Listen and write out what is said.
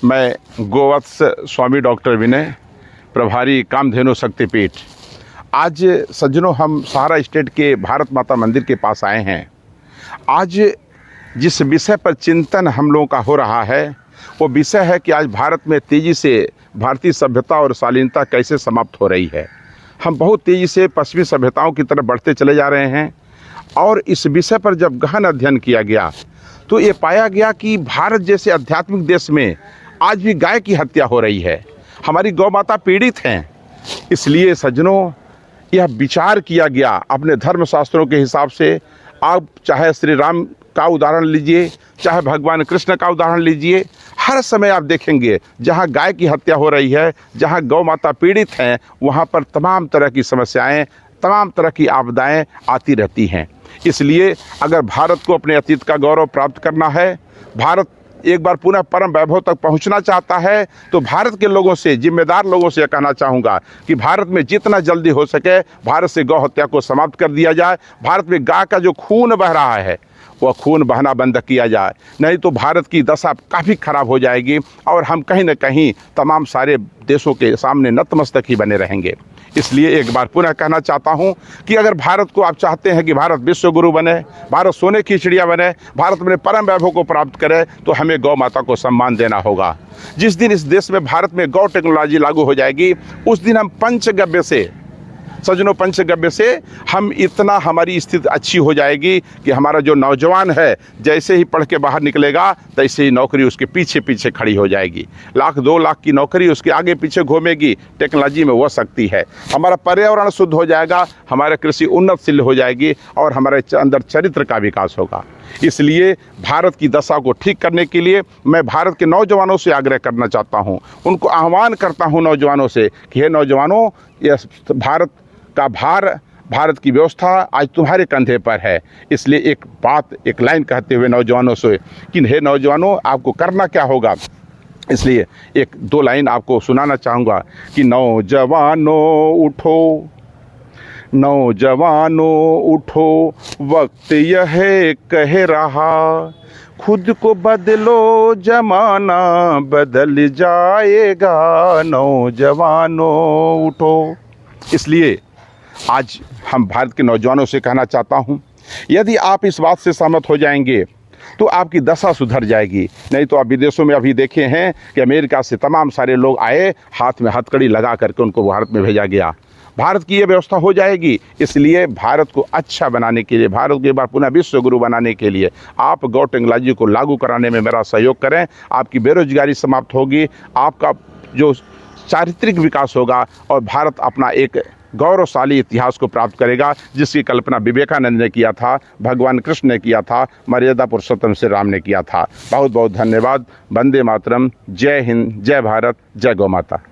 मैं गोवत्स स्वामी डॉक्टर विनय, प्रभारी कामधेनु शक्तिपीठ। आज सज्जनों, हम सहारा स्टेट के भारत माता मंदिर के पास आए हैं। आज जिस विषय पर चिंतन हम लोगों का हो रहा है वो विषय है कि आज भारत में तेज़ी से भारतीय सभ्यता और शालीनता कैसे समाप्त हो रही है। हम बहुत तेज़ी से पश्चिमी सभ्यताओं की तरफ बढ़ते चले जा रहे हैं। और इस विषय पर जब गहन अध्ययन किया गया तो ये पाया गया कि भारत जैसे आध्यात्मिक देश में आज भी गाय की हत्या हो रही है। हमारी गौ माता पीड़ित हैं। इसलिए सज्जनों, यह विचार किया गया अपने धर्मशास्त्रों के हिसाब से। आप चाहे श्री राम का उदाहरण लीजिए, चाहे भगवान कृष्ण का उदाहरण लीजिए, हर समय आप देखेंगे जहाँ गाय की हत्या हो रही है, जहाँ गौ माता पीड़ित हैं, वहाँ पर तमाम तरह की समस्याएं, तमाम तरह की आपदाएं आती रहती हैं। इसलिए अगर भारत को अपने अतीत का गौरव प्राप्त करना है, भारत एक बार पुनः परम वैभव तक पहुंचना चाहता है, तो भारत के लोगों से, जिम्मेदार लोगों से कहना चाहूँगा कि भारत में जितना जल्दी हो सके भारत से गौ हत्या को समाप्त कर दिया जाए। भारत में गाय का जो खून बह रहा है वह खून बहना बंद किया जाए, नहीं तो भारत की दशा काफ़ी खराब हो जाएगी और हम कहीं न कहीं तमाम सारे देशों के सामने नतमस्तक ही बने रहेंगे। इसलिए एक बार पुनः कहना चाहता हूं कि अगर भारत को आप चाहते हैं कि भारत विश्व गुरु बने, भारत सोने की चिड़िया बने, भारत अपने परम वैभव को प्राप्त करे, तो हमें गौ माता को सम्मान देना होगा। जिस दिन इस देश में, भारत में गौ टेक्नोलॉजी लागू हो जाएगी, उस दिन हम पंचगव्य से, सज्जनों, पंचगव्य से हम इतना, हमारी स्थिति अच्छी हो जाएगी कि हमारा जो नौजवान है जैसे ही पढ़ के बाहर निकलेगा तैसे ही नौकरी उसके पीछे पीछे खड़ी हो जाएगी। 1-2 लाख की नौकरी उसके आगे पीछे घूमेगी। टेक्नोलॉजी में वो शक्ति है। हमारा पर्यावरण शुद्ध हो जाएगा, हमारा कृषि उन्नतशील हो जाएगी और हमारे अंदर चरित्र का विकास होगा। इसलिए भारत की दशा को ठीक करने के लिए मैं भारत के नौजवानों से आग्रह करना चाहता हूँ, उनको आह्वान करता हूँ नौजवानों से कि हे नौजवानों, यह भारत का भार, भारत की व्यवस्था आज तुम्हारे कंधे पर है। इसलिए एक लाइन कहते हुए नौजवानों से कि हे नौजवानों, आपको करना क्या होगा। इसलिए 1-2 लाइन आपको सुनाना चाहूँगा कि नौजवानों उठो, नौजवानों उठो, वक्त यह कह रहा, खुद को बदलो, जमाना बदल जाएगा, नौजवानों उठो। इसलिए आज हम भारत के नौजवानों से कहना चाहता हूं, यदि आप इस बात से सहमत हो जाएंगे तो आपकी दशा सुधर जाएगी। नहीं तो आप विदेशों में अभी देखे हैं कि अमेरिका से तमाम सारे लोग आए, हाथ में हथकड़ी लगा करके उनको भारत में भेजा गया। भारत की ये व्यवस्था हो जाएगी। इसलिए भारत को अच्छा बनाने के लिए, भारत को एक बार पुनः विश्व गुरु बनाने के लिए आप गौ टेक्नोलॉजी को लागू कराने में मेरा सहयोग करें। आपकी बेरोजगारी समाप्त होगी, आपका जो चारित्रिक विकास होगा और भारत अपना एक गौरवशाली इतिहास को प्राप्त करेगा, जिसकी कल्पना विवेकानंद ने किया था, भगवान कृष्ण ने किया था, मर्यादा पुरुषोत्तम श्री राम ने किया था। बहुत बहुत धन्यवाद। वंदे मातरम। जय हिंद, जय भारत, जय गौ माता।